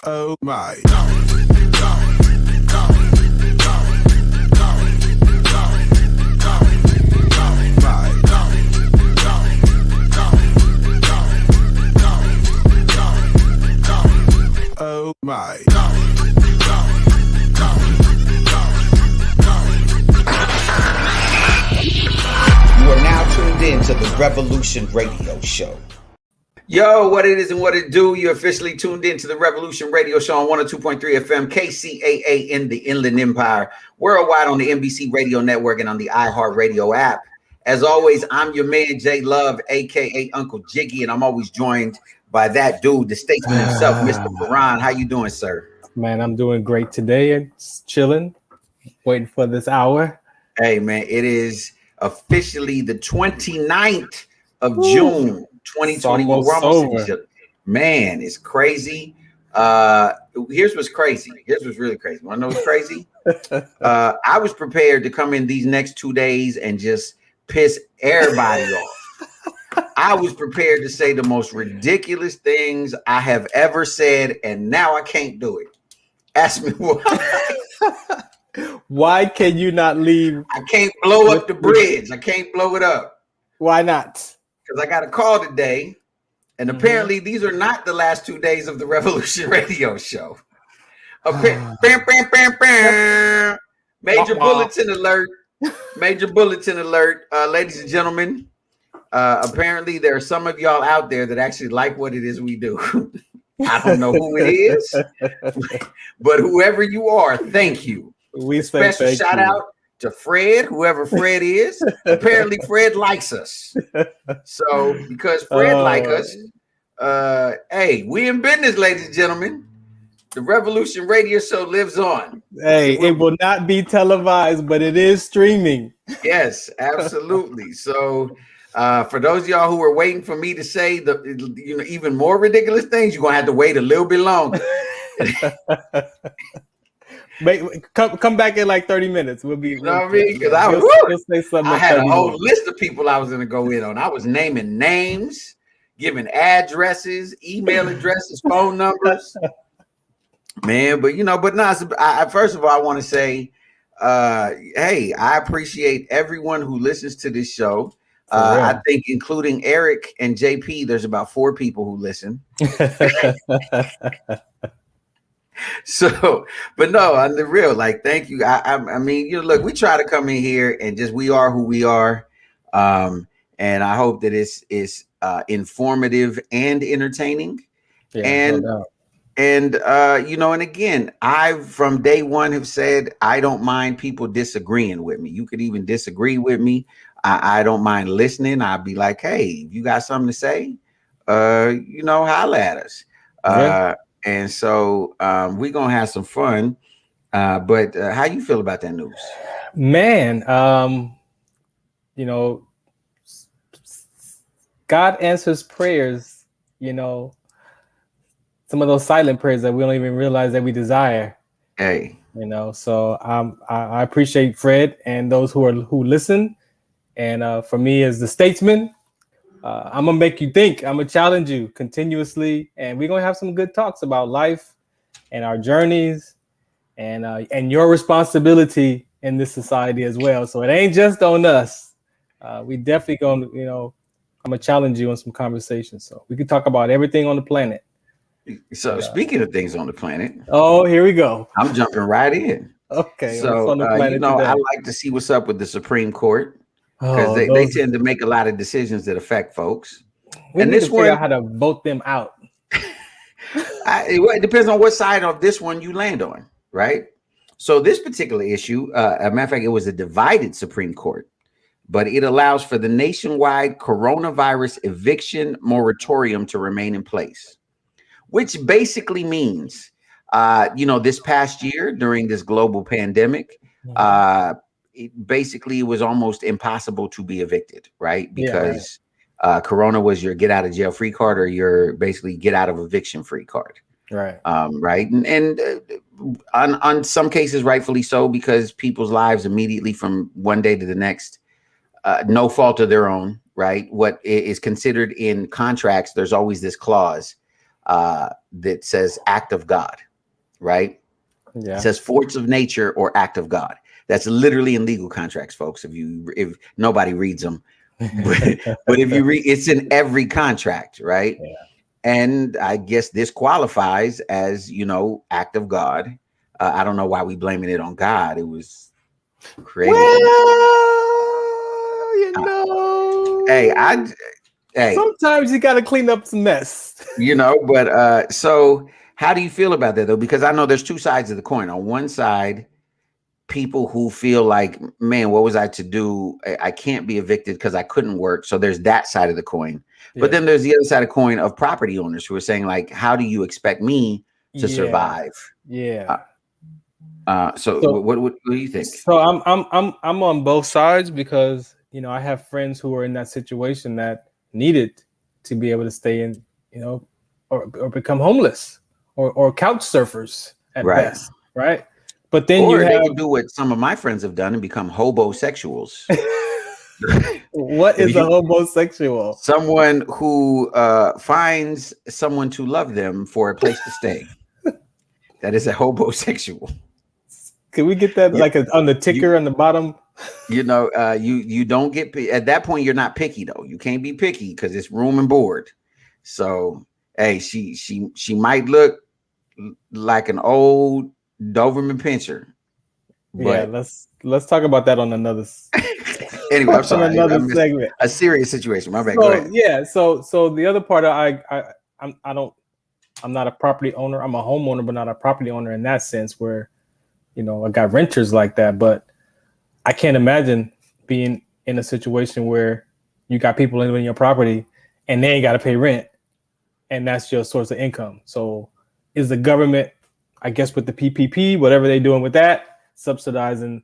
Oh my. Oh my. You are now tuned in to the Revolution Radio Show. Yo, what it is and what it do. You're officially tuned in to the Revolution Radio Show on 102.3 FM, KCAA in the Inland Empire, worldwide on the NBC Radio Network and on the iHeartRadio app. As always, I'm your man, J Love, a.k.a. Uncle Jiggy, and I'm always joined by that dude, the statesman himself, Mr. Farron. How you doing, sir? Man, I'm doing great today and chilling, waiting for this hour. Hey, man, it is officially the 29th of June, 2021. We're almost over. Man, it's crazy. Here's what's crazy. Here's what's really crazy. Want to know what's crazy? I was prepared to come in these next 2 days and just piss everybody off. I was prepared to say the most ridiculous things I have ever said, and now I can't do it. Ask me why. Why can you not leave? I can't blow up the bridge. I can't blow it up. Why not? Because I got a call today, and apparently these are not the last 2 days of the Revolution Radio Show. Bam, bam, bam, bam. Major bulletin alert. Major bulletin alert. Ladies and gentlemen, apparently there are some of y'all out there that actually like what it is we do. I don't know who it is, but whoever you are, thank you. We say special shout out to Fred, whoever Fred is. Apparently Fred likes us. So because Fred likes us, hey, we in business, ladies and gentlemen. The Revolution Radio Show lives on. Hey, it will not be televised, but it is streaming. Yes, absolutely. So for those of y'all who are waiting for me to say the even more ridiculous things, you're gonna have to wait a little bit longer. Come back in like 30 minutes. We'll be. You know what I mean? Because I had a whole list of people I was going to go in on. I was naming names, giving addresses, email addresses, phone numbers. Man, but first of all, I want to say, hey, I appreciate everyone who listens to this show. I think including Eric and JP, there's about 4 people who listen. So, but no, on the real, like, thank you. I mean, look, we try to come in here and just, we are who we are. And I hope that it's informative and entertaining. Yeah, and again, I from day one have said, I don't mind people disagreeing with me. You could even disagree with me. I don't mind listening. I'd be like, hey, if you got something to say, holla at us. Yeah. And so we're going to have some fun. But how you feel about that news? Man, God answers prayers, some of those silent prayers that we don't even realize that we desire. Hey. So I appreciate Fred and those who listen. And for me as the statesman, I'm gonna make you think. I'm gonna challenge you continuously, and we're gonna have some good talks about life and our journeys, and your responsibility in this society as well. So it ain't just on us. We definitely gonna, I'm gonna challenge you on some conversations. So we can talk about everything on the planet. So speaking of things on the planet, oh, here we go. I'm jumping right in. Okay. So I like to see what's up with the Supreme Court. Because they tend to make a lot of decisions that affect folks. We need to figure out how to vote them out. It depends on what side of this one you land on, right? So this particular issue, a matter of fact, it was a divided Supreme Court, but it allows for the nationwide coronavirus eviction moratorium to remain in place, which basically means, this past year during this global pandemic, it was almost impossible to be evicted, right? Because Corona was your get out of jail free card, or your basically get out of eviction free card. Right. Right. And on some cases, rightfully so, because people's lives immediately from one day to the next, no fault of their own, right? What is considered in contracts, there's always this clause that says act of God, right? Yeah. It says force of nature or act of God. That's literally in legal contracts, folks. If nobody reads them, but if you read, it's in every contract, right? Yeah. And I guess this qualifies as, act of God. I don't know why we blaming it on God. It was created. Well, Hey, hey, sometimes you got to clean up some mess. but so how do you feel about that though? Because I know there's two sides of the coin. On one side, people who feel like, man, what was I to do? I can't be evicted because I couldn't work. So there's that side of the coin. But then there's the other side of the coin of property owners who are saying, like, how do you expect me to survive? Yeah. So what do you think? So I'm on both sides because I have friends who are in that situation that needed to be able to stay in, or become homeless or couch surfers at best, right? But then or you they have could do what some of my friends have done and become hobosexuals. What is a homosexual? Someone who finds someone to love them for a place to stay. That is a hobosexual. Can we get that on the ticker on the bottom? You don't get at that point. You're not picky though. You can't be picky because it's room and board. So hey, she might look like an old Doberman Pinscher. Yeah, let's talk about that on another. Anyway, I'm sorry. Another segment. A serious situation. My bad. So, go ahead. Yeah. So the other part, I'm not a property owner. I'm a homeowner, but not a property owner in that sense where, I got renters like that. But I can't imagine being in a situation where you got people living in your property and they ain't got to pay rent, and that's your source of income. So is the government, I guess, with the PPP, whatever they're doing with that, subsidizing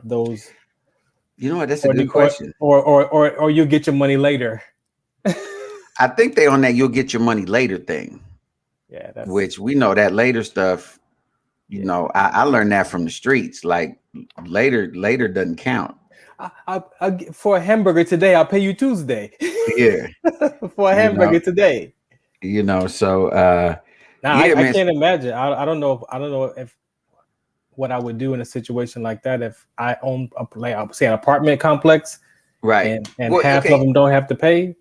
those? You know what? That's a good question. Or you'll get your money later. I think they on that you'll get your money later thing. Yeah, which we know that later stuff. I learned that from the streets. Like later doesn't count. For a hamburger today, I'll pay you Tuesday. Yeah, for a hamburger today. So I can't imagine. I don't know if what I would do in a situation like that if I own say an apartment complex, right? And half of them don't have to pay.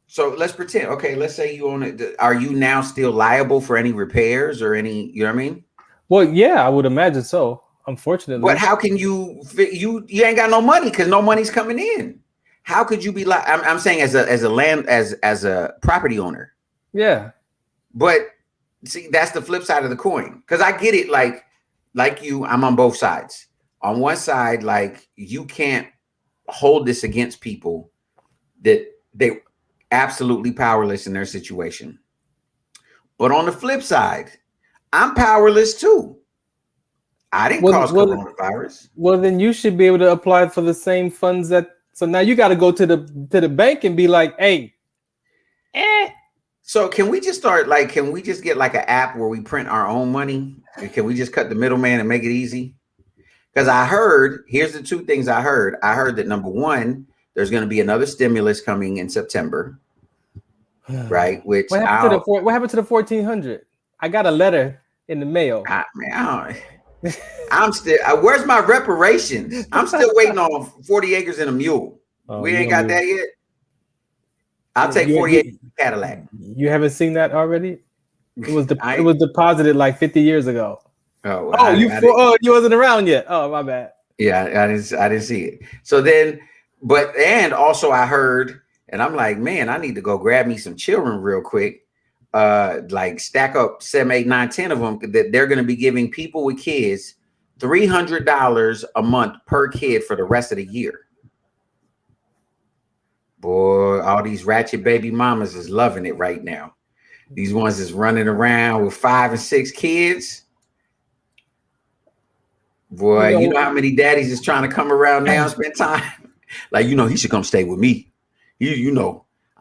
So let's pretend. Okay, let's say you own it. Are you now still liable for any repairs or any? You know what I mean? Well, yeah, I would imagine so. Unfortunately, but how can you ain't got no money because no money's coming in? How could you be like? I'm saying as a property owner. Yeah. But see, that's the flip side of the coin. Because I get it. Like you, I'm on both sides. On one side, like you can't hold this against people that they absolutely powerless in their situation. But on the flip side, I'm powerless too. I didn't cause coronavirus. Well, then you should be able to apply for the same funds so now you got to go to the bank and be like, hey. So can we just get like an app where we print our own money? Can we just cut the middleman and make it easy? Because here's the two things I heard. I heard that number one, there's going to be another stimulus coming in September. Right. Which what happened to the 1400? I got a letter in the mail. I'm still. Where's my reparations? I'm still waiting on 40 acres and a mule. We ain't got that yet. I'll take 40 acres Cadillac. You haven't seen that already? It was deposited like 50 years ago. You wasn't around yet. Oh, my bad. Yeah, I didn't see it. So then, and also I heard, and I'm like, man, I need to go grab me some children real quick. Like stack up 7, 8, 9, 10 of them that they're going to be giving people with kids $300 a month per kid for the rest of the year. Boy, all these ratchet baby mamas is loving it right now. These ones is running around with 5 and 6 kids. Boy, you know how many daddies is trying to come around now and spend time? Like, he should come stay with me.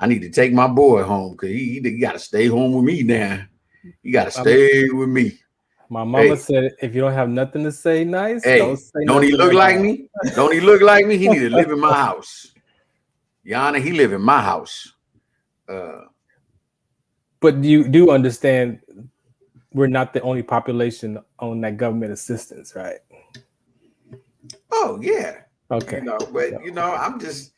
I need to take my boy home because he got to stay home with me now. You got to stay with me. My mama said, if you don't have nothing to say nice, don't he look like me? Don't he look like me? He need to live in my house. Yana, he live in my house. But you do understand we're not the only population on that government assistance, right? Oh yeah, Okay. but So I'm just,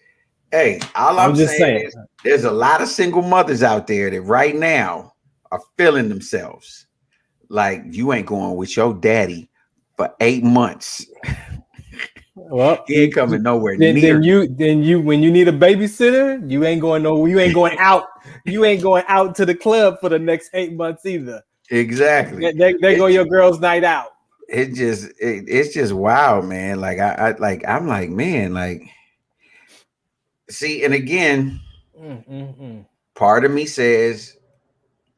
hey, all I'm I'm just saying saying. is there's a lot of single mothers out there that right now are feeling themselves like you ain't going with your daddy for 8 months. Well, He ain't coming nowhere then near you. you when you need a babysitter, you ain't going no, you ain't going out, you ain't going out to the club for the next 8 months either. Exactly. There go your girls' night out. It's just wow, man. Like I'm like, man, like, see, and again, Mm. part of me says,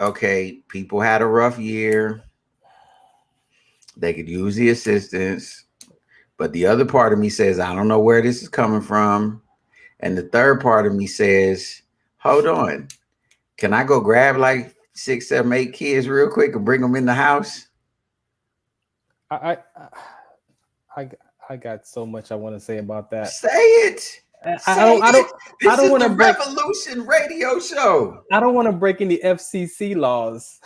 okay, people had a rough year. They could use the assistance. But the other part of me says, I don't know where this is coming from. And the third part of me says, hold on. Can I go grab like 6, 7, 8 kids real quick and bring them in the house? I I I got so much I want to say about that. Say it. I Say it. I This don't is want the to break Revolution Radio Show. I don't want to break any FCC laws.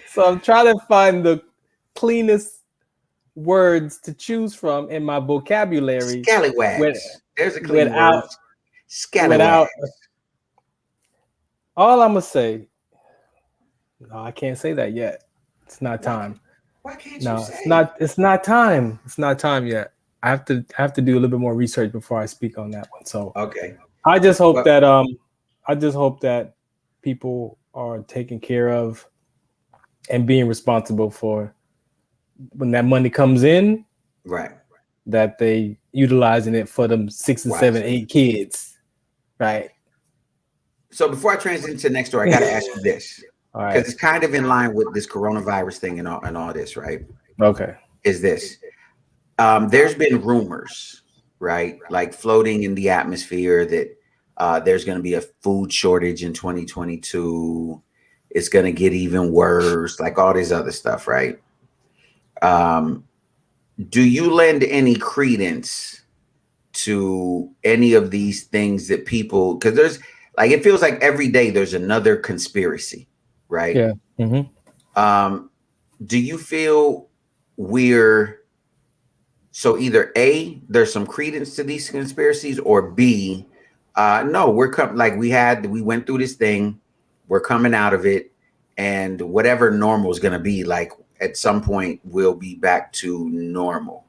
So I'm trying to find the cleanest words to choose from in my vocabulary Scallywags. There's a clean word. without Scallywags. all I'm gonna say. No, I can't say that yet. It's not time. Why can't you No, say it's not. It's not time. It's not time yet. I have to do a little bit more research before I speak on that one. So okay. I just hope Well, that I just hope that people are taken care of and being responsible for when that money comes in, right. that they utilizing it for them 6 and 7, 8 kids, right? So before I transition to the next story, I got to ask you this, All because right. it's kind of in line with this coronavirus thing and all this, right? Okay. Is this? There's been rumors, right, like floating in the atmosphere that there's going to be a food shortage in 2022. It's going to get even worse, like all this other stuff, right? Do you lend any credence to any of these things that people, because there's like, it feels like every day there's another conspiracy, right? Yeah. Mm-hmm. Do you feel we're, so either A, there's some credence to these conspiracies, or B, no, we went through this thing, we're coming out of it, and whatever normal is going to be, like at some point we'll be back to normal.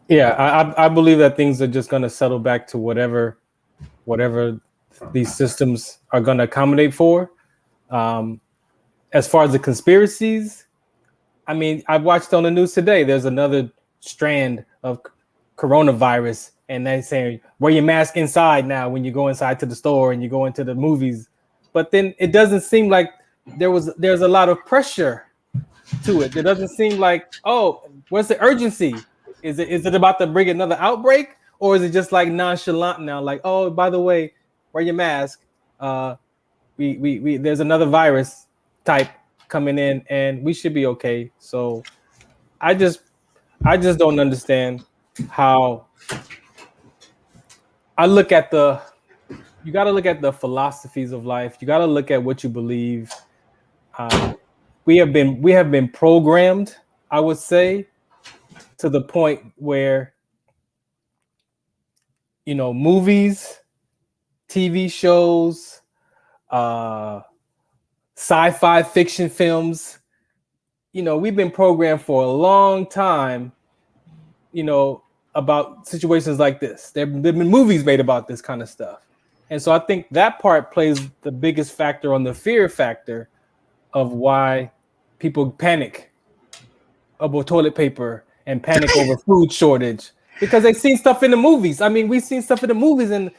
Yeah, I believe that things are just going to settle back to whatever these systems are going to accommodate for. As far as the conspiracies, I mean, I watched on the news today, there's another strand of coronavirus, and they're saying wear your mask inside now when you go inside to the store and you go into the movies. But then it doesn't seem like there's a lot of pressure to it. It doesn't seem like, oh, what's the urgency? Is it about to bring another outbreak, or is it just like nonchalant now? Like, oh, by the way, wear your mask. We there's another virus type coming in, and we should be okay. So I just don't understand how you got to look at the philosophies of life. You got to look at what you believe. We have been programmed, I would say, to the point where, movies, TV shows, sci-fi fiction films, we've been programmed for a long time, about situations like this. There've been movies made about this kind of stuff. And so I think that part plays the biggest factor on the fear factor of why people panic over toilet paper and panic over food shortage, because they've seen stuff in the movies. I mean, we've seen stuff in the movies, and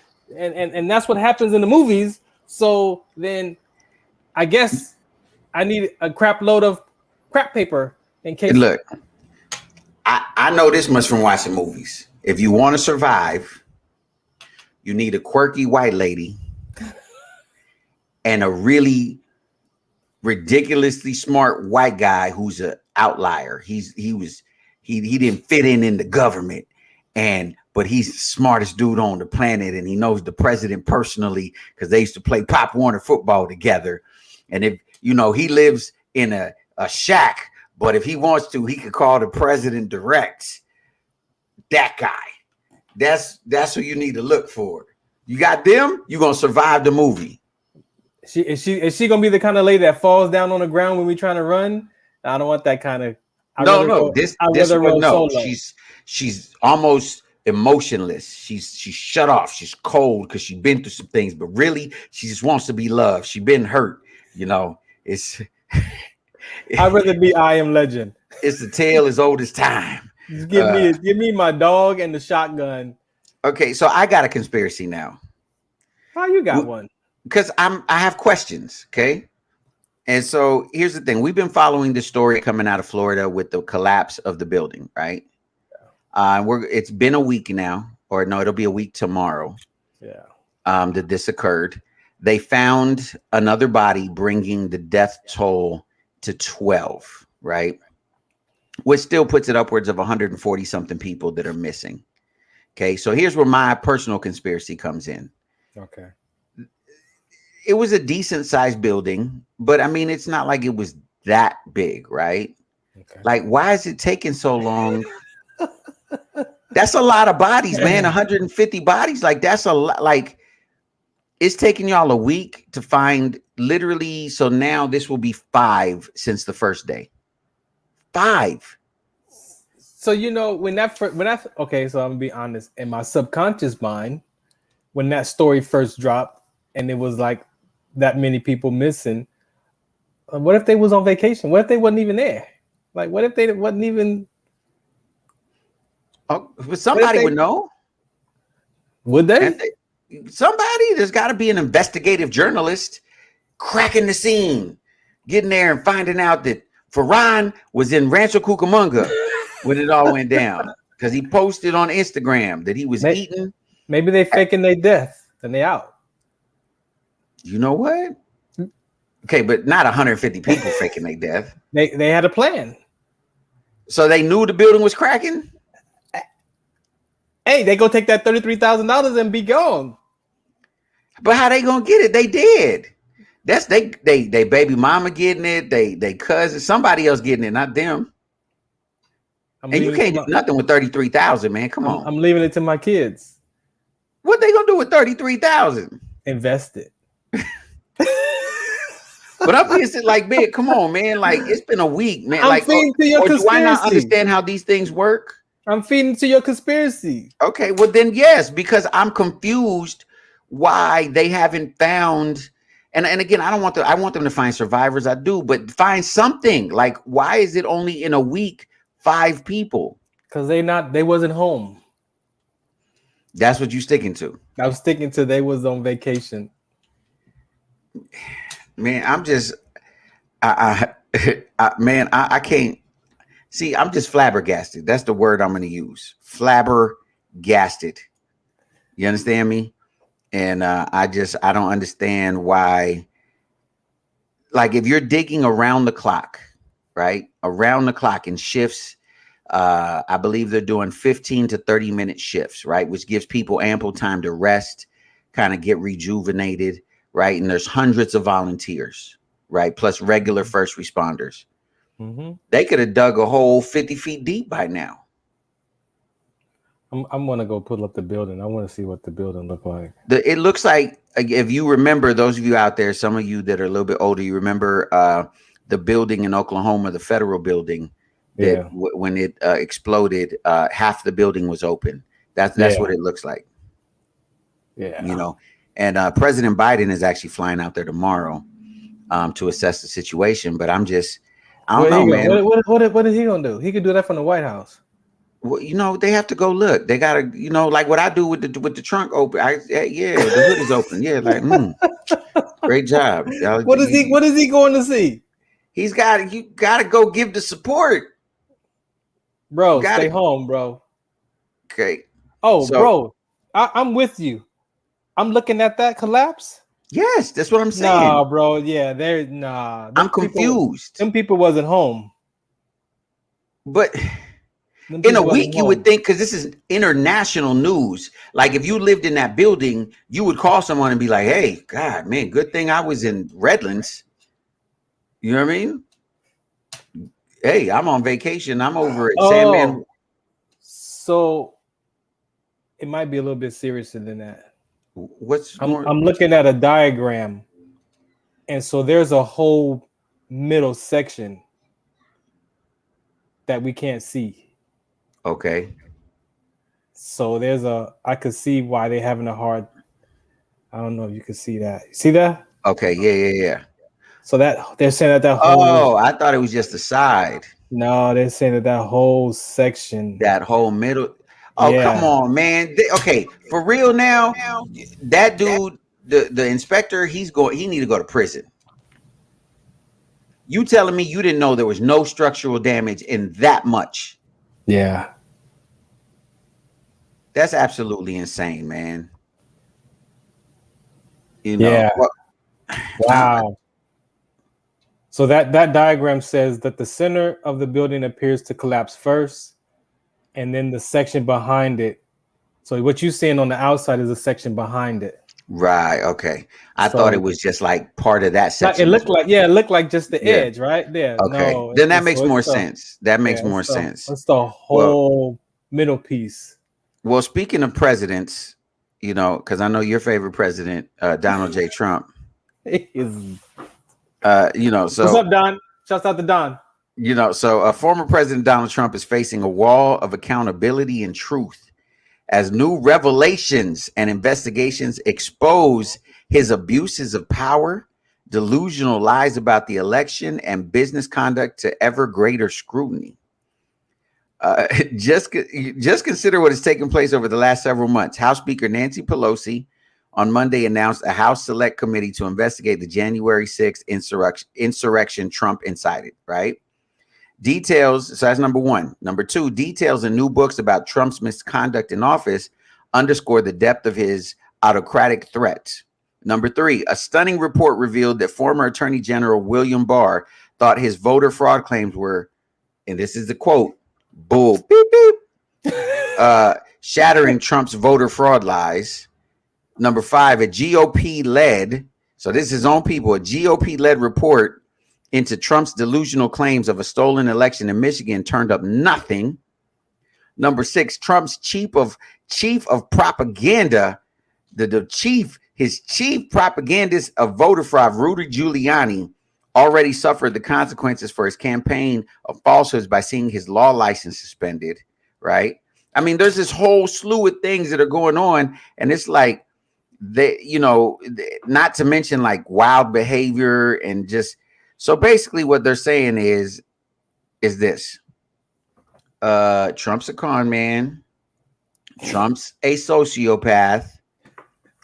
that's what happens in the movies. So then I guess I need a crap load of crap paper in case. Look, I know this much from watching movies. If you want to survive, you need a quirky white lady and a really ridiculously smart white guy who's an outlier. He didn't fit in the government, but he's the smartest dude on the planet, and he knows the president personally because they used to play Pop Warner football together. And if he lives in a shack, but if he wants to, he could call the president direct. That guy. That's who you need to look for. You got them, you're gonna survive the movie. Is she gonna be the kind of lady that falls down on the ground when we're trying to run? I don't want that kind of. No. This one, no. She's almost emotionless. She's shut off. She's cold because she's been through some things, but really, she just wants to be loved. She's been hurt. It's. I'd rather be I Am Legend. It's the tale as old as time. Give me my dog and the shotgun. Okay, so I got a conspiracy now. How you got one? Because I have questions. Okay. And so here's the thing. We've been following the story coming out of Florida with the collapse of the building, right? It's been a week now, or no, it'll be a week tomorrow. Yeah. That this occurred. They found another body, bringing the death toll to 12, right? Which still puts it upwards of 140 something people that are missing. Okay. So here's where my personal conspiracy comes in. Okay. It was a decent sized building, but I mean, it's not like it was that big, right? Okay. Like, why is it taking so long? That's a lot of bodies, man. 150 bodies. Like, that's a lot. Like, it's taking y'all a week to find literally. So now this will be 5 since the first day. 5. So, okay, so I'm gonna be honest. In my subconscious mind, when that story first dropped and it was like that many people missing, what if they was on vacation? What if they wasn't even there? Like, what if they wasn't even? Oh, but somebody would know. Would they? Somebody, there's got to be an investigative journalist cracking the scene, getting there and finding out that Farron was in Rancho Cucamonga when it all went down, because he posted on Instagram that he was eating. Maybe they faking their death and they out. You know what? Okay, but not 150 people faking their death. They had a plan. So they knew the building was cracking? Hey, they go take that $33,000 and be gone. But how they gonna get it? They did. That's they baby mama getting it. They cousin, somebody else getting it, not them. And you can't do nothing with 33,000, man. Come on. I'm leaving it to my kids. What they gonna do with 33,000? Invest it. But I'm thinking, like, man, come on, man. Like, it's been a week, man. I'm feeding to your conspiracy. Do I not understand how these things work? I'm feeding to your conspiracy. Okay, well then, yes, because I'm confused why they haven't found. And again, I want them to find survivors. I do, but find something. Like, why is it only in a week 5 people? Because they wasn't home. That's what you sticking to. I was sticking to they was on vacation. Man, I'm just, I can't see. I'm just flabbergasted. That's the word I'm going to use. Flabbergasted. You understand me? And I don't understand why. Like, if you're digging around the clock, right? Around the clock in shifts, I believe they're doing 15 to 30 minute shifts, right? Which gives people ample time to rest, kind of get rejuvenated. Right. And there's hundreds of volunteers, right? Plus regular first responders. Mm-hmm. They could have dug a hole 50 feet deep by now. I'm going to go pull up the building. I want to see what the building look like. It looks like, if you remember, those of you out there, some of you that are a little bit older, you remember the building in Oklahoma, the federal building that when it exploded, half the building was open. That's what it looks like. Yeah. You know. And President Biden is actually flying out there tomorrow to assess the situation. But I don't know, man. What is he gonna do? He could do that from the White House. Well, they have to go look. They gotta, like what I do with the trunk open. The hood is open. Yeah, like, great job. What is he going to see? You gotta go give the support, bro. Stay home, bro. Okay. Bro, I'm with you. I'm looking at that collapse. Yes, that's what I'm saying. Nah, bro. Yeah, I'm confused. Them people wasn't home. But Them In a people at week, you would home. think, because this is international news. Like if you lived in that building, you would call someone and be like, "Hey, God, man, good thing I was in Redlands." You know what I mean? Hey, I'm on vacation. I'm over at Sandman. Oh, so it might be a little bit seriouser than that. What's I'm going? I'm looking at a diagram, and so there's a whole middle section that we can't see. Okay. So I could see why they're having a hard. I don't know if you can see that. See that? Okay. Yeah. So that they're saying that whole. Oh, I thought it was just the side. No, they're saying that whole section. That whole middle. Oh, come Yeah. on, man. Okay, for real now. That dude, the inspector, he need to go to prison. You telling me you didn't know there was no structural damage in that much? Yeah. That's absolutely insane, man. You know. Yeah. Well, Wow. So that diagram says that the center of the building appears to collapse first, and then the section behind it. So what you're seeing on the outside is a section behind it. right. Okay. I So thought it was just like part of that it section. looked like it looked like just the Yeah. edge right there. Okay. No, Then that makes more sense. That makes yeah, more sense. it's the Well, whole middle piece. well, speaking of presidents, you know, because I know your favorite president, Donald J. Trump. What's You know, so up, Don? Shouts out to Don. you know, so former President Donald Trump is facing a wall of accountability and truth as new revelations and investigations expose his abuses of power, delusional lies about the election, and business conduct to ever greater scrutiny. Uh, just consider what has taken place over the last several months. House Speaker Nancy Pelosi on Monday announced a House Select Committee to investigate the January 6th insurrection Trump incited, right? Details, so that's number one. Number two, details in new books about Trump's misconduct in office underscore the depth of his autocratic threat. Number three, a stunning report revealed that former Attorney General William Barr thought his voter fraud claims were, and this is the quote, bull, beep, beep, shattering Trump's voter fraud lies. Number five, a GOP-led, so this is his own people, a GOP-led report into Trump's delusional claims of a stolen election in Michigan turned up nothing. Number six, Trump's chief of propaganda, his chief propagandist of voter fraud, Rudy Giuliani, already suffered the consequences for his campaign of falsehoods by seeing his law license suspended, right? I mean, there's this whole slew of things that are going on, and it's like, not to mention like wild behavior and just, so basically what they're saying is this. Trump's a con man. Trump's a sociopath.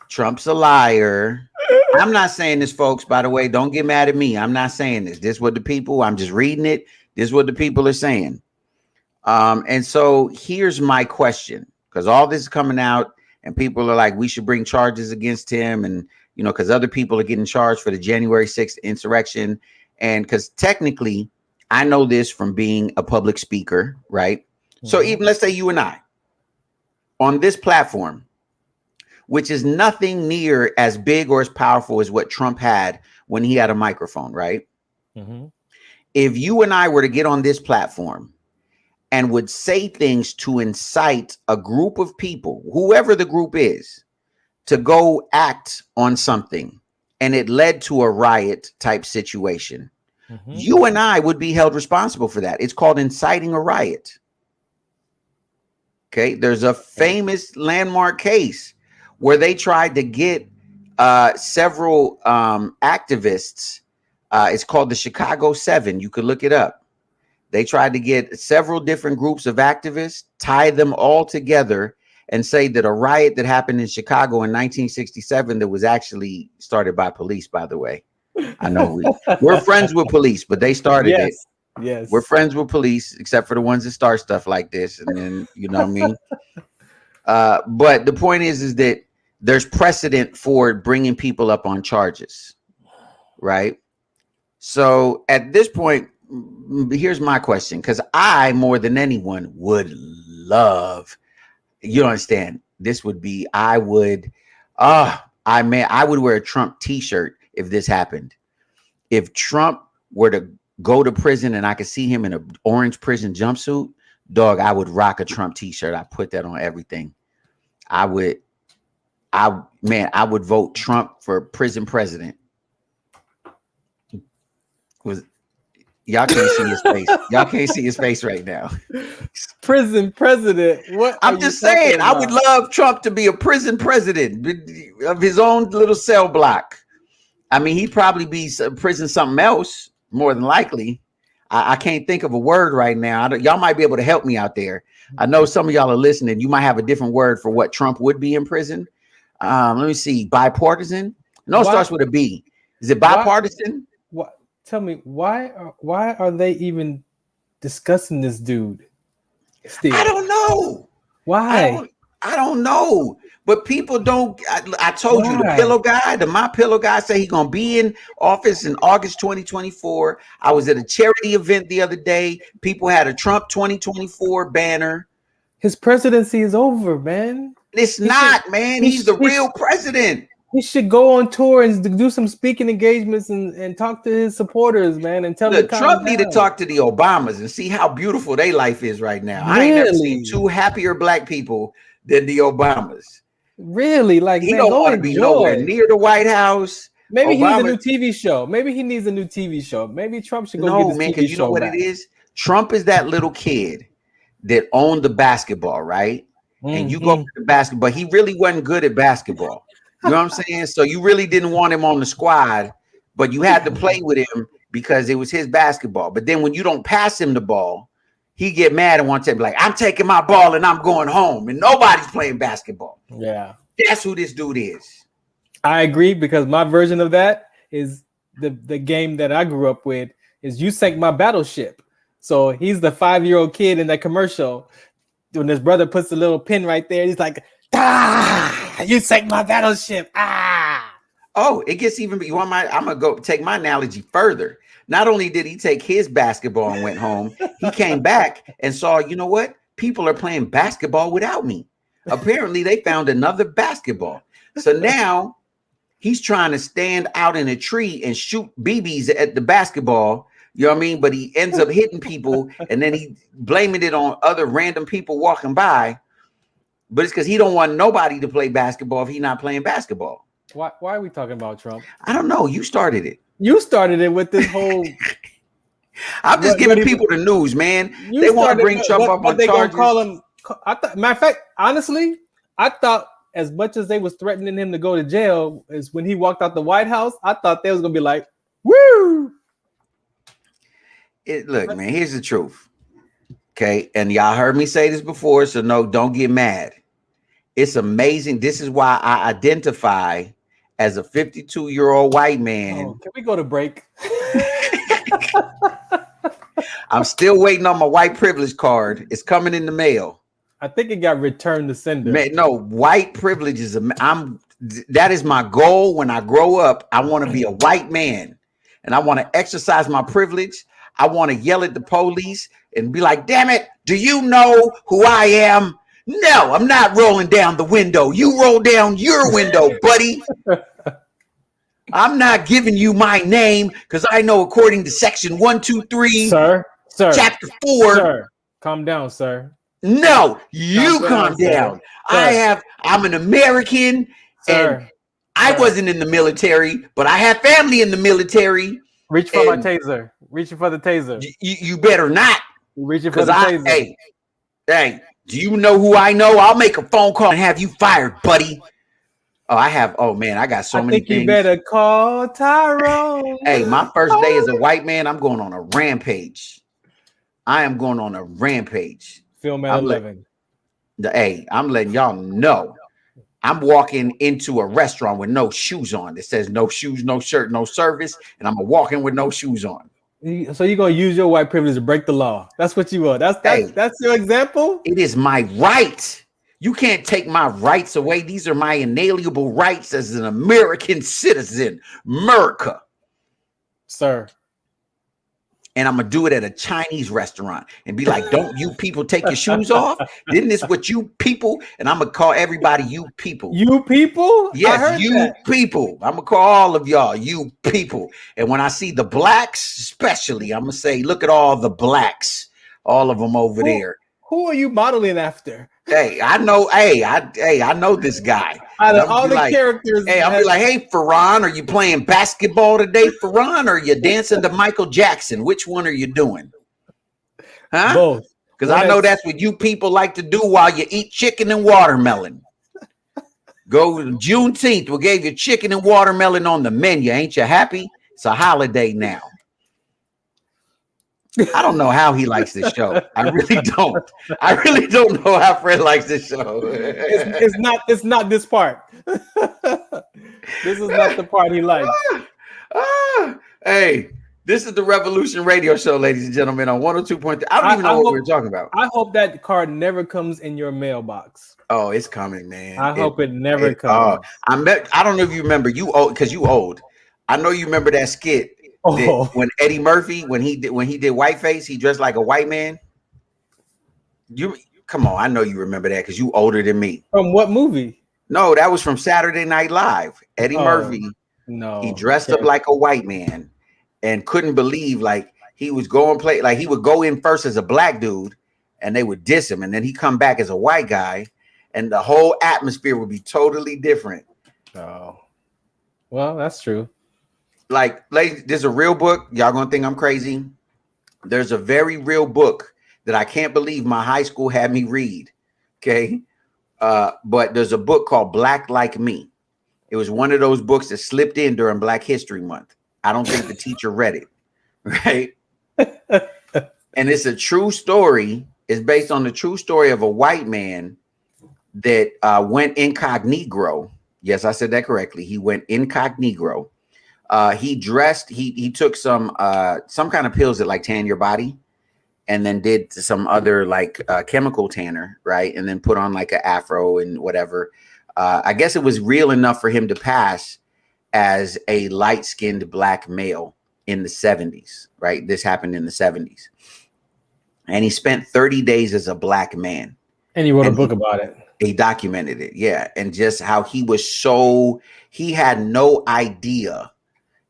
Trump's a liar. I'm not saying this, folks, by the way. Don't get mad at me. I'm not saying this. This is what the people, I'm just reading it. This is what the people are saying. And so here's my question, because all this is coming out and people are like, we should bring charges against him. And, you know, because other people are getting charged for the January 6th insurrection. And because technically, I know this from being a public speaker, right? Mm-hmm. So even let's say you and I on this platform, which is nothing near as big or as powerful as what Trump had when he had a microphone, right? Mm-hmm. If you and I were to get on this platform and would say things to incite a group of people, whoever the group is, to go act on something, and it led to a riot type situation, mm-hmm. you and I would be held responsible for that. It's called inciting a riot. Okay, there's a famous landmark case where they tried to get several activists. It's called the Chicago 7. You could look it up. They tried to get several different groups of activists, tie them all together, and say that a riot that happened in Chicago in 1967 that was actually started by police, by the way. I know we're friends with police, but they started it. Yes. We're friends with police, except for the ones that start stuff like this. And then, you know what I mean? But the point is that there's precedent for bringing people up on charges, right? So at this point, here's my question, because I more than anyone would love, you understand, this would be, I would, I would wear a Trump t-shirt if this happened. If Trump were to go to prison and I could see him in an orange prison jumpsuit, dog, I would rock a Trump t-shirt. I put that on everything. I would vote Trump for prison president. Y'all can't see his face. Y'all can't see his face right now. Prison president. What? I'm just saying, I would love Trump to be a prison president of his own little cell block. I mean, he'd probably be prison something else, more than likely. I can't think of a word right now. Y'all might be able to help me out there. I know some of y'all are listening. You might have a different word for what Trump would be in prison. Let me see. Bipartisan? No, it starts with a B. Is it bipartisan? What? Tell me, why are they even discussing this dude? Still? I don't know. Why? I don't know. But people don't. I told you, the pillow guy, the My Pillow guy, say he's gonna be in office in August 2024. I was at a charity event the other day. People had a Trump 2024 banner. His presidency is over, man. It's not, man. He's the real president. He should go on tour and do some speaking engagements and talk to his supporters, man, and tell them. Trump need to talk to the Obamas and see how beautiful their life is right now. Really? I ain't never seen two happier black people than the Obamas. Really? Like, he don't want to be nowhere near the White House. Maybe he needs a new TV show. Maybe he needs a new TV show. Maybe Trump should go get his TV show. No, man, because you know what it is? Trump is that little kid that owned the basketball, right? And you go to the basketball. He really wasn't good at basketball. You know what I'm saying? So you really didn't want him on the squad, but you had to play with him because it was his basketball. But then when you don't pass him the ball, he get mad and wants to be like, I'm taking my ball and I'm going home, and nobody's playing basketball. Yeah. That's who this dude is. I agree, because my version of that is the game that I grew up with is you sank my battleship. So he's the 5-year-old kid in that commercial. When his brother puts the little pin right there, he's like, you sank my battleship. Oh, it gets even. I'm gonna go take my analogy further. Not only did he take his basketball and went home, he came back and saw, you know what? People are playing basketball without me. Apparently, they found another basketball. So now he's trying to stand out in a tree and shoot BBs at the basketball. You know what I mean? But he ends up hitting people, and then he blaming it on other random people walking by. But it's because he don't want nobody to play basketball if he's not playing basketball. Why are we talking about Trump? I don't know. You started it. You started it with this whole. I'm just giving people the news, man. They want to bring Trump up on charges. Call him. Matter of fact, honestly, I thought as much as they was threatening him to go to jail, is when he walked out the White House, I thought they was gonna be like, "Woo!" Look, man. Here's the truth. Okay, and y'all heard me say this before, so no, don't get mad. It's amazing. This is why I identify as a 52-year-old white man. Oh, can we go to break? I'm still waiting on my white privilege card. It's coming in the mail. I think it got returned to sender. Man, no, white privilege is that is my goal when I grow up. I want to be a white man, and I want to exercise my privilege. I want to yell at the police and be like, damn it, do you know who I am? No, I'm not rolling down the window. You roll down your window, buddy. I'm not giving you my name because I know according to section 123, sir, chapter 4. Sir, calm down, sir. No, you calm down. I'm an American, sir, and I wasn't in the military, but I have family in the military. Reach for my taser. Reaching for the taser. You better not. Reaching for the taser. Hey, do you know who I know? I'll make a phone call and have you fired, buddy. Oh, man, I got so many things. You better call Tyrone. Hey, my first day as a white man, I'm going on a rampage. I am going on a rampage. Film at 11. I'm letting y'all know. I'm walking into a restaurant with no shoes on. It says no shoes, no shirt, no service, and I'm walking with no shoes on. So you're gonna use your white privilege to break the law? That's what you want. That's your example. It is my right. You can't take my rights away. These are my inalienable rights as an American citizen. America, sir. and I'm gonna do it at a Chinese restaurant and be like, "Don't you people take your shoes off? Isn't this what you people?" And I'm gonna call everybody "you people." You people? I Yes, heard you that. people. I'm gonna call all of y'all "you people." And when I see the blacks, especially, I'm gonna say, "Look at all the blacks, all of them over there." Who are you modeling after? Hey, I know. I know this guy. Out And of I'm gonna all be the like, characters, "Hey, I'll be like, hey, Farron, are you playing basketball today, Farron, or are you dancing to Michael Jackson? Which one are you doing?" Huh? both. Because One I know that's that's what you people like to do while you eat chicken and watermelon. Go Juneteenth. We gave you chicken and watermelon on the menu. Ain't you happy? It's a holiday now. I don't know how he likes this show. I really don't. I really don't know how Fred likes this show. it's not this part. This is not the part he likes. Hey, this is the Revolution Radio Show, ladies and gentlemen, on 102.3. I don't even know what we were talking about. I hope that card never comes in your mailbox. Oh, it's coming, man. I hope it never comes. I don't know if you remember, you old because you old. I know you remember that skit that when Eddie Murphy, when he did Whiteface, he dressed like a white man. You come on, I know you remember that because you older than me. From what movie? No, that was from Saturday Night Live. Eddie Murphy. No, he dressed up like a white man and couldn't believe like he was going play like he would go in first as a black dude and they would diss him, and then he come back as a white guy, and the whole atmosphere would be totally different. Oh, well, that's true. Like, ladies, there's a real book. Y'all gonna think I'm crazy. There's a very real book that I can't believe my high school had me read. Okay. But there's a book called Black Like Me. It was one of those books that slipped in during Black History Month. I don't think the teacher read it. Right. And it's a true story. It's based on the true story of a white man that went incognito. Yes, I said that correctly. He went incognito. He took some kind of pills that like tan your body, and then did some other like chemical tanner, right? And then put on like an afro and whatever. I guess it was real enough for him to pass as a light-skinned black male in the 70s, right? This happened in the 70s. And he spent 30 days as a black man. And he wrote a book about it. He documented it, yeah. And just how he had no idea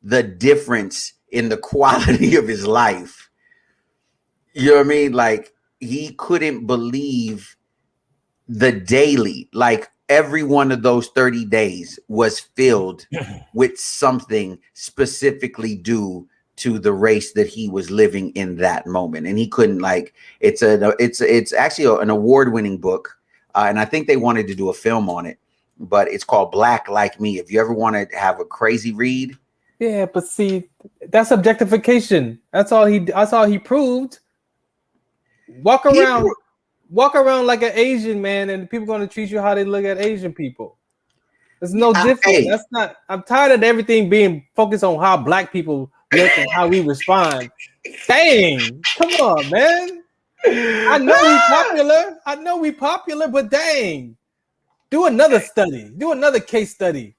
the difference in the quality of his life. You know what I mean? Like, he couldn't believe the daily, like every one of those 30 days was filled with something specifically due to the race that he was living in that moment. And he couldn't, like, it's actually an award-winning book. And I think they wanted to do a film on it, but it's called Black Like Me. If you ever want to have a crazy read. Yeah, but see, that's objectification. That's all he proved. Walk around like an Asian man, and people going to treat you how they look at Asian people. It's no different. Hey. That's not. I'm tired of everything being focused on how black people look and how we respond. Dang, come on, man. I know we popular, but dang, do another study. Do another case study.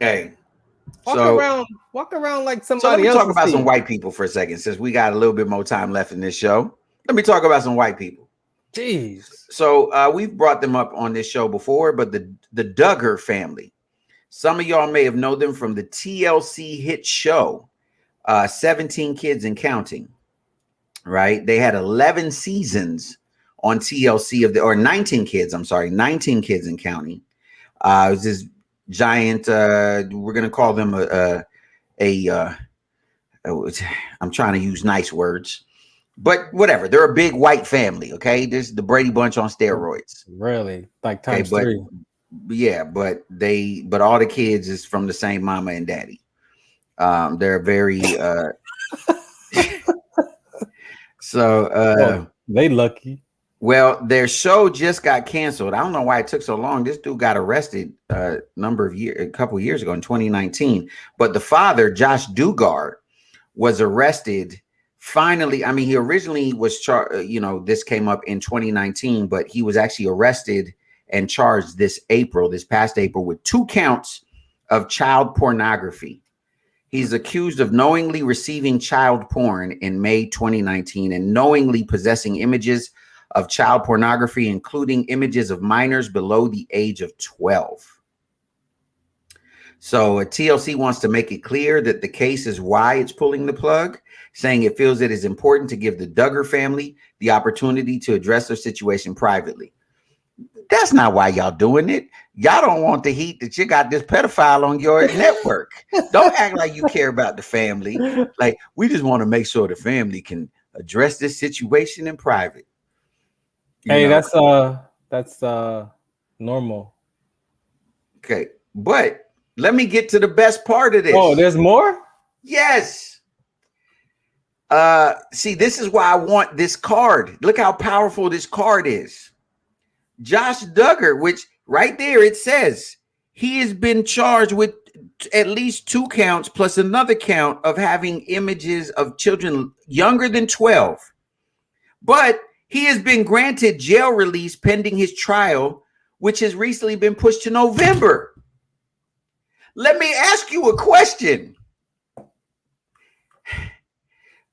Hey, walk around like somebody else. So let me talk about some white people for a second, since we got a little bit more time left in this show. Let me talk about some white people. Jeez. So we've brought them up on this show before, but the Duggar family. Some of y'all may have known them from the TLC hit show, 17 Kids and Counting. Right? They had 11 seasons on TLC or 19 Kids. I'm sorry, 19 Kids and Counting. It was this giant. We're gonna call them I'm trying to use nice words. But whatever, they're a big white family, okay? This is the Brady Bunch on steroids. Really? Like times 3. Yeah, but all the kids is from the same mama and daddy. They're very they lucky. Well, their show just got canceled. I don't know why it took so long. This dude got arrested a couple years ago in 2019. But the father, Josh Duggar, was arrested. Finally, I mean, he originally was charged, this came up in 2019, but he was actually arrested and charged this past April, with 2 counts of child pornography. He's accused of knowingly receiving child porn in May 2019 and knowingly possessing images of child pornography, including images of minors below the age of 12. So TLC wants to make it clear that the case is why it's pulling the plug, saying it feels it is important to give the Duggar family the opportunity to address their situation privately. That's not why y'all doing it. Y'all don't want the heat that you got this pedophile on your network. Don't act like you care about the family. Like, we just want to make sure the family can address this situation in private. Hey, that's normal. Okay, but let me get to the best part of this. Oh, there's more? Yes. See, this is why I want this card. Look how powerful this card is. Josh Duggar, which right there it says he has been charged with at least 2 counts plus another count of having images of children younger than 12. But he has been granted jail release pending his trial, which has recently been pushed to November. Let me ask you a question.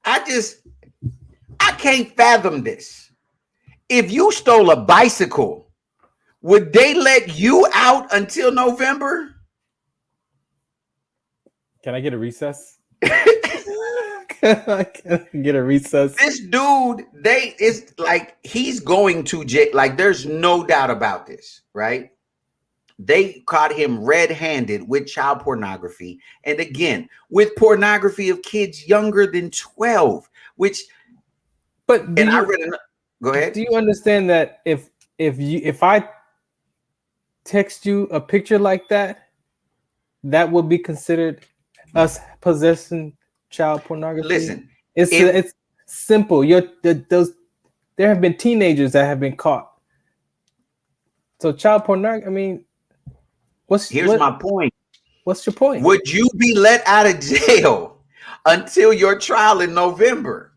I can't fathom this. If you stole a bicycle, would they let you out until November? Can I get a recess? Can I get a recess? This dude, it's like he's going to jail. Like, there's no doubt about this, right? They caught him red-handed with child pornography. And again, with pornography of kids younger than 12, which, but I read go ahead. Do you understand that if I text you a picture like that, that would be considered us possessing child pornography? Listen, it's simple. There have been teenagers that have been caught. So child pornography. I mean, here's my point. What's your point? Would you be let out of jail until your trial in November?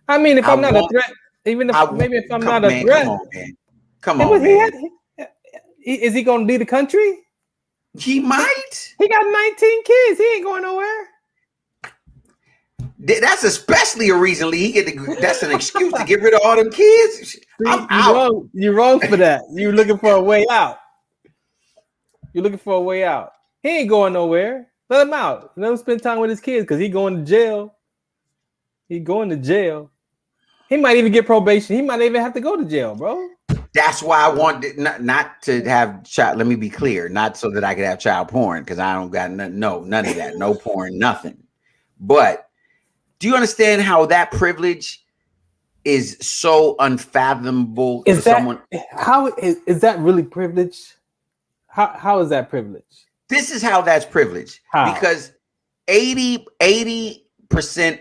I mean, if I'm not a threat, even if if I'm not a threat, come on, man. Is he going to leave the country? He might. He got 19 kids. He ain't going nowhere. That's especially a reason he get to, that's an excuse to get rid of all them kids. I'm out. You're wrong for that. You're looking for a way out. You're looking for a way out. He ain't going nowhere. Let him out. Let him spend time with his kids because he's going to jail. He's going to jail. He might even get probation. He might even have to go to jail, bro. That's why I want not to have child. Let me be clear, not so that I could have child porn, because I don't got none of that, no porn, nothing. But do you understand how that privilege is so unfathomable to someone? How is that really privilege? How is that privilege? This is how that's privilege. How? Because 80%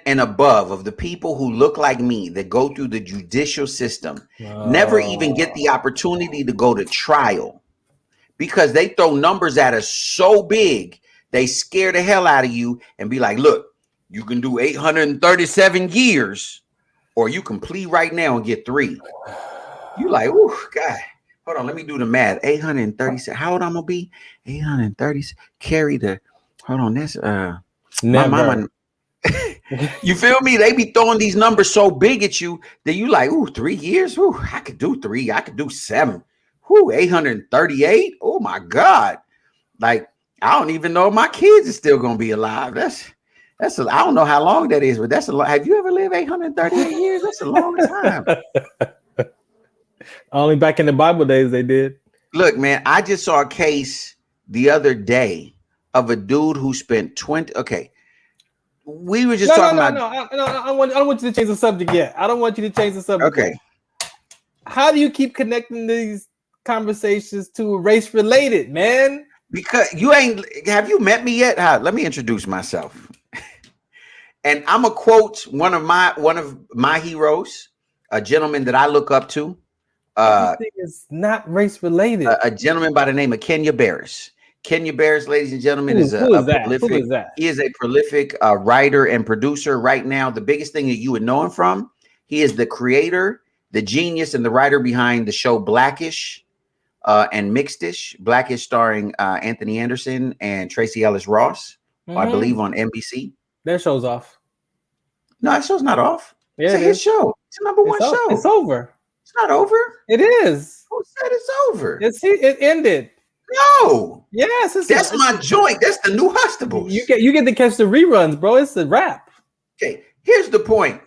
and above of the people who look like me that go through the judicial system never even get the opportunity to go to trial, because they throw numbers at us so big, they scare the hell out of you and be like, look, you can do 837 years, or you can plead right now and get 3. You like, oh, God. Hold on, let me do the math. 837. How old I'm gonna be? 830. Carry the. Hold on, that's my mama. You feel me? They be throwing these numbers so big at you that you like, ooh, 3 years. Ooh, I could do 3. I could do 7. Ooh, 838. Oh my God! Like, I don't even know if my kids are still gonna be alive. I don't know how long that is, but that's a lot. Have you ever lived 838 years? That's a long time. Only back in the Bible days they did. Look, man, I just saw a case the other day of a dude who spent 20. Okay, we were just talking about. I don't want you to change the subject yet. I don't want you to change the subject. Okay. Yet. How do you keep connecting these conversations to race related, man? Because you ain't. Have you met me yet? Let me introduce myself. And I'm gonna quote one of my heroes, a gentleman that I look up to. Everything is not race related. A gentleman by the name of Kenya Barris. Kenya Barris, ladies and gentlemen, is a prolific. Who is that? He is a prolific writer and producer right now. The biggest thing that you would know him from, he is the creator, the genius, and the writer behind the show Blackish and Mixedish. Blackish starring Anthony Anderson and Tracy Ellis Ross I believe on NBC. Their show's off. No, that show's not off. Yeah, it's a hit show. It's the number one show. It's over. It's not over. It is. Who said it's over? It ended. No. Yes, that's my joint. That's the new Hustables. You get to catch the reruns, bro. It's a wrap. Okay, here's the point.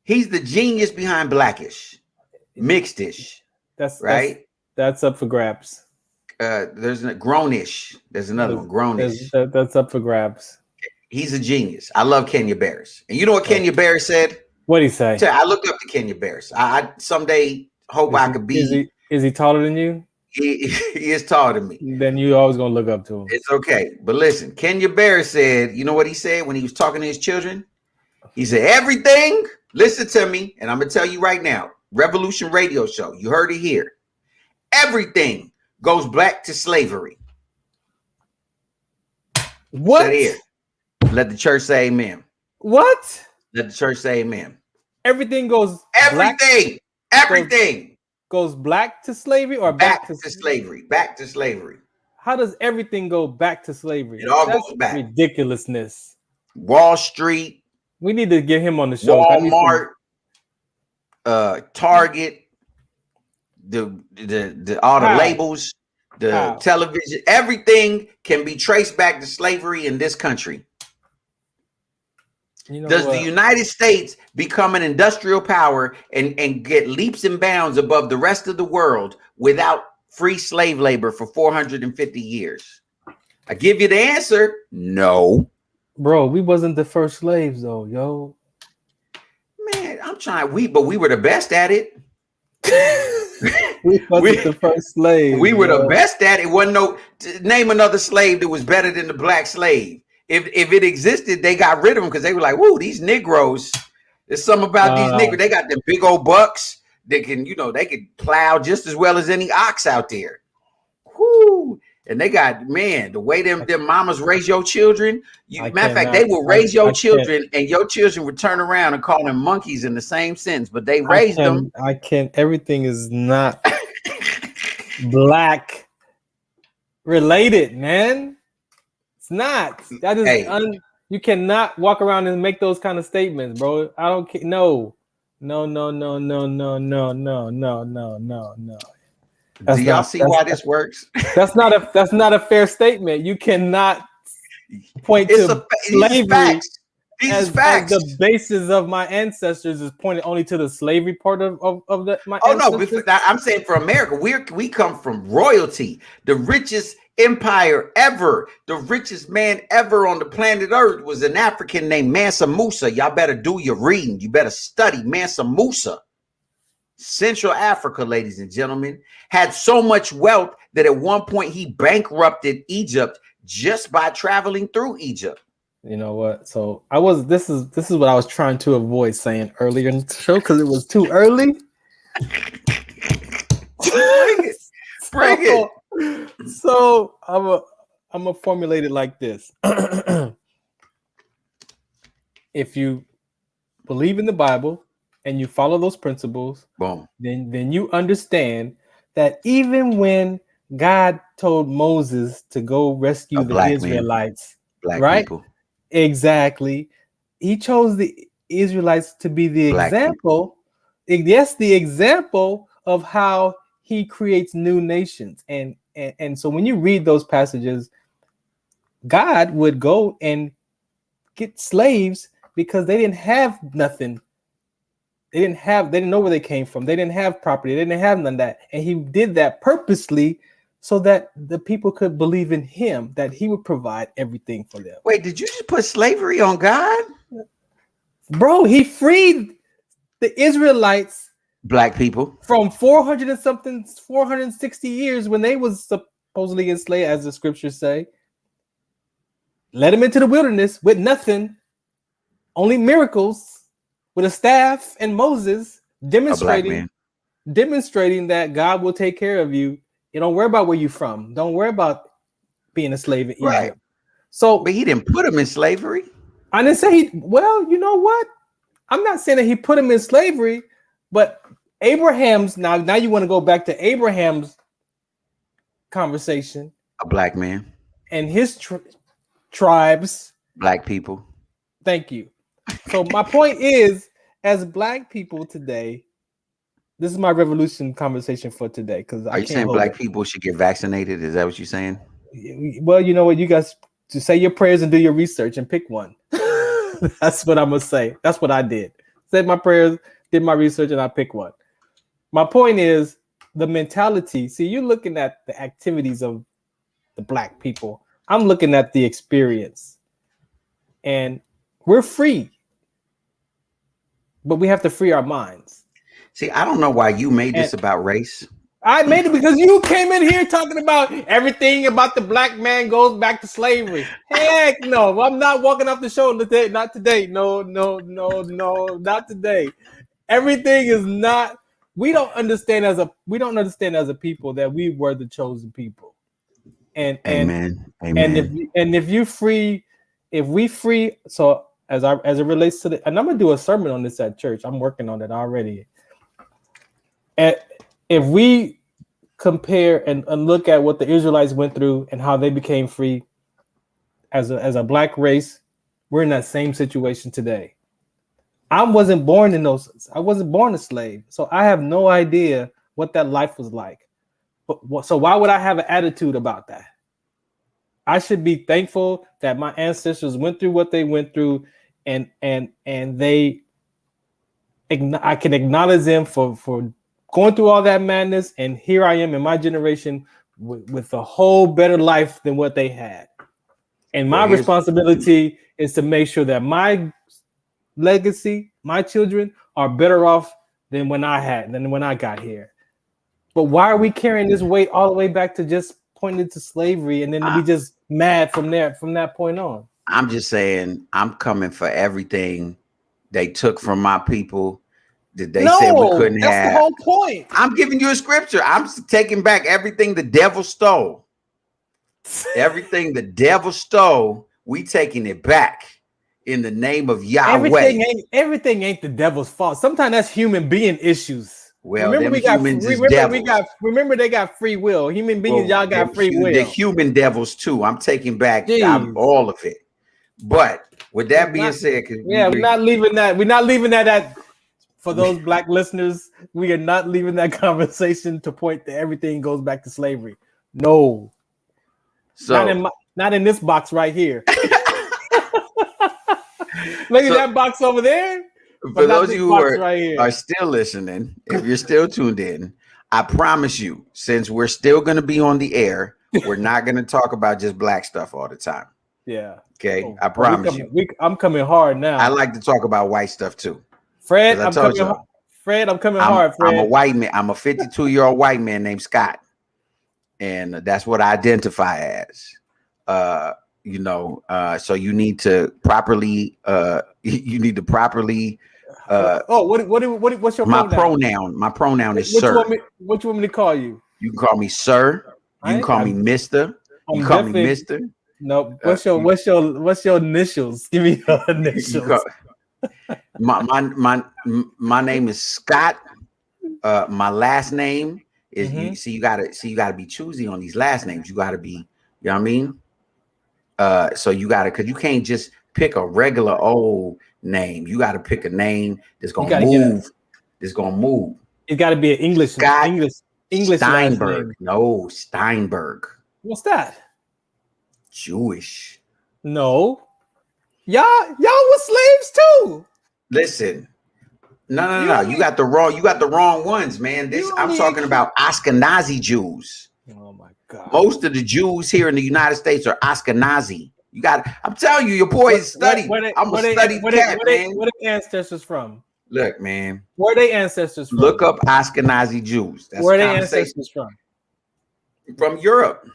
He's the genius behind Blackish, Mixedish. That's right. That's up for grabs. There's a Grownish. There's another one, Grownish. That's up for grabs. He's a genius. I love Kenya Barris. And you know what Kenya Barris said? What'd he say? I looked up to Kenya Barris. I someday hope I could be. Is he taller than you? He is taller than me. Then you always gonna look up to him. It's okay. But listen, Kenya Barris said, you know what he said when he was talking to his children? He said, everything, listen to me, and I'm gonna tell you right now, Revolution Radio Show, you heard it here. Everything goes back to slavery. What? Said here. Let the church say amen. What? Let the church say amen. Everything goes everything goes black to slavery or back to slavery. Back to slavery. How does everything go back to slavery? It all goes back. Ridiculousness. Wall Street. We need to get him on the show. Walmart, Target, the all the labels, the television, everything can be traced back to slavery in this country. Does the United States become an industrial power and get leaps and bounds above the rest of the world without free slave labor for 450 years? I give you the answer. No. Bro, we wasn't the first slaves though, yo. Man, I'm trying. But we were the best at it. we wasn't the first slave. We were the best at it. Wasn't name another slave that was better than the black slave. If it existed, they got rid of them because they were like, "Whoa, these Negroes." There's something about these Negroes. They got them big old bucks. They can, they can plow just as well as any ox out there. Whoo! And they got, the way them mamas raise your children. Matter of fact, they will raise your children, and your children would turn around and call them monkeys in the same sentence. But they raised them. I can't. Everything is not black related, man. It's not. That is you cannot walk around and make those kind of statements, bro. I don't care. No. Do y'all see why this works? That's not a fair statement. You cannot point to slavery as the basis of my ancestors is pointed only to the slavery part of my ancestors. No, I'm saying for America, we come from royalty, the richest empire ever, the richest man ever on the planet Earth was an African named Mansa Musa. Y'all better do your reading. You better study Mansa Musa. Central Africa, ladies and gentlemen, had so much wealth that at one point he bankrupted Egypt just by traveling through Egypt. You know what? So this is what I was trying to avoid saying earlier in the show because it was too early. Bring it. So I'm gonna formulate it like this. If you believe in the Bible and you follow those principles, boom, then you understand that even when God told Moses to go rescue the Israelites, black people. Exactly. He chose the Israelites to be the example. Yes, the example of how he creates new nations. And so when you read those passages, God would go and get slaves because they didn't have nothing. They didn't know where they came from. They didn't have property. They didn't have none of that. And he did that purposely so that the people could believe in him, that he would provide everything for them. Wait, did you just put slavery on God? Bro, he freed the Israelites, black people, from 460 years when they was supposedly enslaved, as the scriptures say. Led them into the wilderness with nothing, only miracles, with a staff and Moses demonstrating that God will take care of you. You don't worry about where you're from. Don't worry about being a slave in Egypt. Right. So, but he didn't put them in slavery. I didn't say well, you know what? I'm not saying that he put them in slavery, but Abraham's now you want to go back to Abraham's conversation. A black man. And his tribes. Black people. Thank you. So my point is, as Black people today, this is my revolution conversation for today because Are I you can't saying hold black it. people should get vaccinated? Is that what you're saying? Well, you know what? You guys to say your prayers and do your research and pick one. That's what I'm gonna say. That's what I did. Said my prayers, did my research, and I picked one. My point is the mentality. See, you're looking at the activities of the Black people. I'm looking at the experience, and we're free, but we have to free our minds. See, I don't know why you made And this about race. I made it because you came in here talking about everything about the Black man goes back to slavery. Heck no, I'm not walking off the show today. Not today. No, not today. Everything is not. We don't understand as a people that we were the chosen people. And Amen. if you free, if we free, so as it relates to and I'm gonna do a sermon on this at church. I'm working on it already. And if we compare and look at what the Israelites went through and how they became free as a Black race, we're in that same situation today. I wasn't born a slave, so I have no idea what that life was like. But so why would I have an attitude about that? I should be thankful that my ancestors went through what they went through, and I can acknowledge them for going through all that madness, and here I am in my generation with a whole better life than what they had. And my responsibility is to make sure that my legacy, my children are better off than when I got here. But why are we carrying this weight all the way back to just pointing to slavery, and then we just mad from that point on? I'm just saying, I'm coming for everything they took from my people that they said we couldn't have. That's the whole point. I'm giving you a scripture. I'm taking back everything the devil stole. Everything the devil stole, we taking it back in the name of Yahweh. Everything ain't the devil's fault. Sometimes that's human being issues. Well, remember they got free will. Human beings, y'all got free will. The human devils too. I'm taking back all of it. But with that being said, we're not leaving that. We're not leaving that at. For those Black listeners, we are not leaving that conversation to point that everything goes back to slavery. No. So not in this box right here. Look at that box over there. For those of you who are still listening, if you're still tuned in, I promise you, since we're still going to be on the air, we're not going to talk about just Black stuff all the time. Yeah. Okay. I promise you. I'm coming hard now. I like to talk about white stuff too. Fred, I'm coming hard. Fred, I'm a white man. I'm a 52-year-old white man named Scott, and that's what I identify as. So you need to properly. What's your pronoun? My pronoun is sir. What you want me to call you? You can call me sir. You can call me Mister. You call me Mister. No. What's your initials? Give me your initials. My name is Scott. My last name is you gotta be choosy on these last names. You gotta be, you know what I mean? So you gotta, because you can't just pick a regular old name. You gotta pick a name that's gonna move. That's gonna move. It gotta be an English Steinberg. No, Steinberg. What's that? Jewish. No. Y'all were slaves too. Listen. No. You got the wrong ones, man. I'm talking about Ashkenazi Jews. Oh my God. Most of the Jews here in the United States are Ashkenazi. I'm telling you, your boy is studied. I'm a studied cat, man. Where are their ancestors from? Look, man. Where are their ancestors from? Look up Ashkenazi Jews. Where are their ancestors from? From Europe.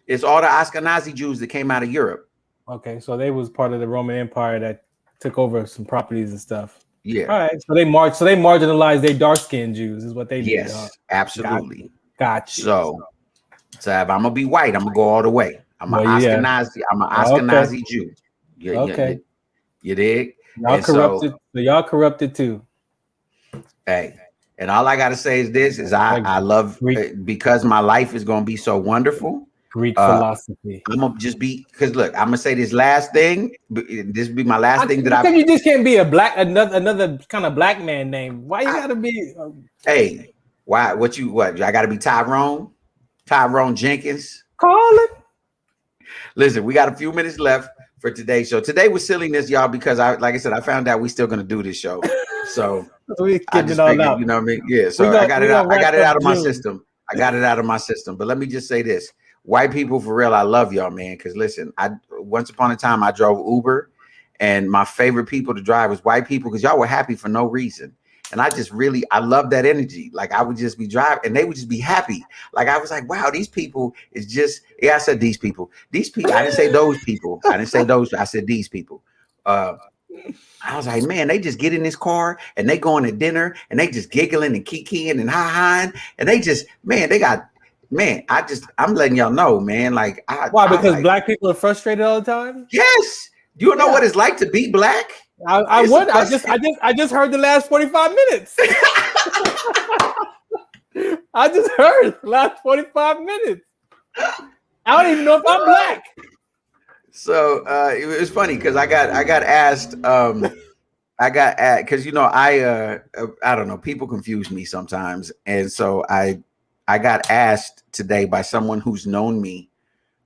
It's all the Ashkenazi Jews that came out of Europe. Okay, so they was part of the Roman Empire that took over some properties and stuff. Yeah. All right. So they marginalized their dark-skinned Jews is what they did. Yes, absolutely. Gotcha. So if I'm gonna be white, I'm gonna go all the way. I'm an Ashkenazi. I'm an Ashkenazi Jew. Okay. You dig? Y'all corrupted. So y'all corrupted too. Hey, and all I gotta say is this: I love because my life is gonna be so wonderful. Greek philosophy. I'm gonna just be because look, I'm gonna say this last thing. This will be my last thing that you just can't be another kind of black man name. Why you gotta be? Hey, why? What? I gotta be Tyrone Jenkins. Call it. Listen, we got a few minutes left for today's show. Today was silliness, y'all, because like I said, I found out we still gonna do this show. So we I just figured, you know what I mean? Yeah. So I got it out. I got it out of my system. But let me just say this. White people, for real, I love y'all, man. Because listen, once upon a time I drove Uber, and my favorite people to drive was white people because y'all were happy for no reason. And I love that energy. Like I would just be driving and they would just be happy. Like I was like, wow, these people is just, yeah, I said these people. I didn't say those people. I said these people. I was like, man, they just get in this car and they going to dinner and they just giggling and kikiing and ha-haing. And they just, man, I'm letting y'all know, man. Like, why? Because black people are frustrated all the time. Yes, you don't know what it's like to be black. I just heard the last 45 minutes. I just heard the last 45 minutes. I don't even know if I'm black. So it was funny because I got asked. Because I don't know. People confuse me sometimes, and so I got asked today by someone who's known me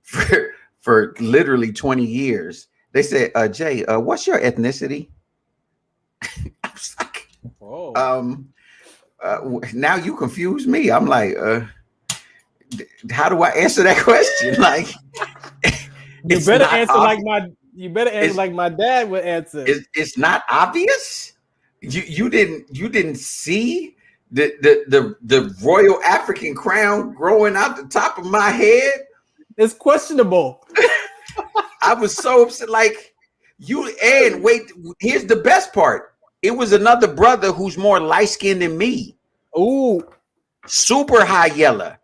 for literally 20 years. They said, Jay, what's your ethnicity? I was like, whoa. Now you confuse me. I'm like, how do I answer that question? Like, you better answer like my dad would answer. It's not obvious. You didn't see the royal African crown growing out the top of my head. It's questionable. I was so upset. Like wait, here's the best part. It was another brother who's more light-skinned than me. Ooh, super high yellow,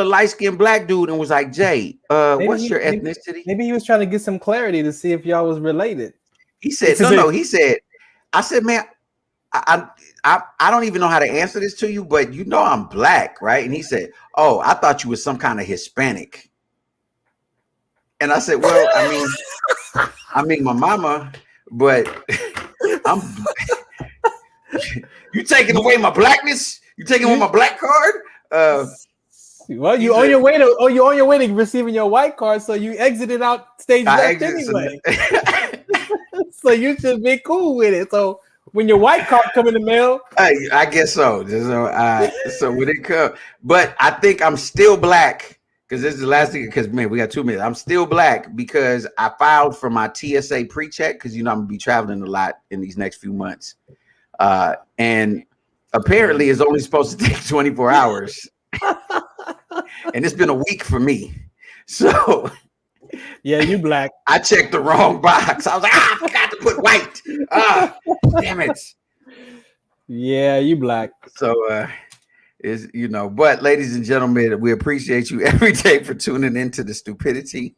light-skinned black dude, and was like, Jay, what's your ethnicity? Maybe he was trying to get some clarity to see if y'all was related. He said, no. He said, I said, man, I don't even know how to answer this to you, but you know I'm black, right? And he said, oh, I thought you was some kind of Hispanic. And I said, well, I mean, my mama, but you taking away my blackness? You taking away my black card? Well, you're on your way to receiving your white card, so you exited out stage left anyway. So you should be cool with it. So when your white card come in the mail, I guess so. So when it come, but I think I'm still black. Because this is the last thing, because man, we got 2 minutes. I'm still black because I filed for my TSA pre-check because I'm gonna be traveling a lot in these next few months. And apparently it's only supposed to take 24 hours. And it's been a week for me. So yeah, you black. I checked the wrong box. I was like, I forgot to put white. Damn it. Yeah, you black. So but ladies and gentlemen, we appreciate you every day for tuning into the stupidity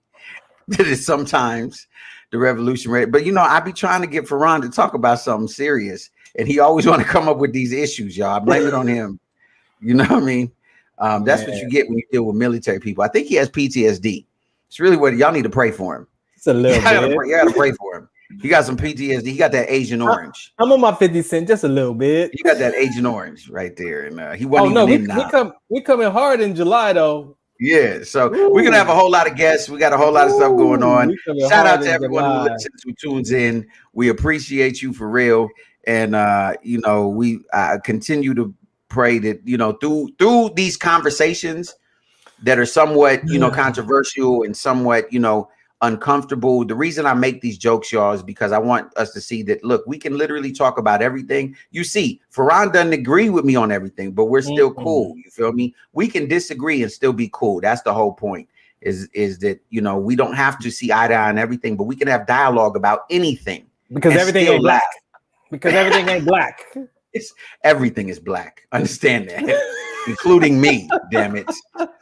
that is sometimes the revolution rate. But I be trying to get Farron to talk about something serious, and he always want to come up with these issues, y'all. I blame it on him. You know what I mean? That's what you get when you deal with military people. I think he has PTSD. It's really what y'all need to pray for him. It's a little bit. You gotta pray for him. He got some PTSD. He got that Agent Orange. I'm on my 50 Cent just a little bit. He got that Agent Orange right there, and he wasn't we coming hard in July though. Yeah, so we're gonna have a whole lot of guests. We got a whole lot of stuff going on. Shout out to everyone who listens, who tunes in. We appreciate you for real, and we continue to pray that through these conversations that are somewhat controversial and somewhat uncomfortable. The reason I make these jokes, y'all, is because I want us to see that, look, we can literally talk about everything. You see, Farron doesn't agree with me on everything, but we're still cool. You feel me? We can disagree and still be cool. That's the whole point, is that, we don't have to see eye to eye on everything, but we can have dialogue about anything. Because everything ain't black. Because everything ain't black. Everything is black. Understand that. Including me, damn it.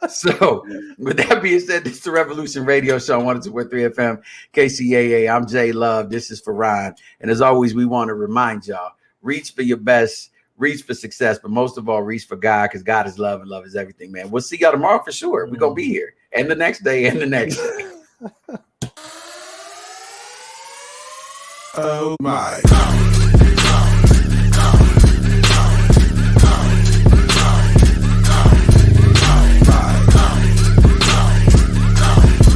So, with that being said, this is the Revolution Radio Show on 102.3 FM, KCAA. I'm Jay Love. This is Farron. And as always, we want to remind y'all, reach for your best, reach for success, but most of all, reach for God, because God is love and love is everything, man. We'll see y'all tomorrow for sure. We're going to be here, and the next day, and the next day. Oh my.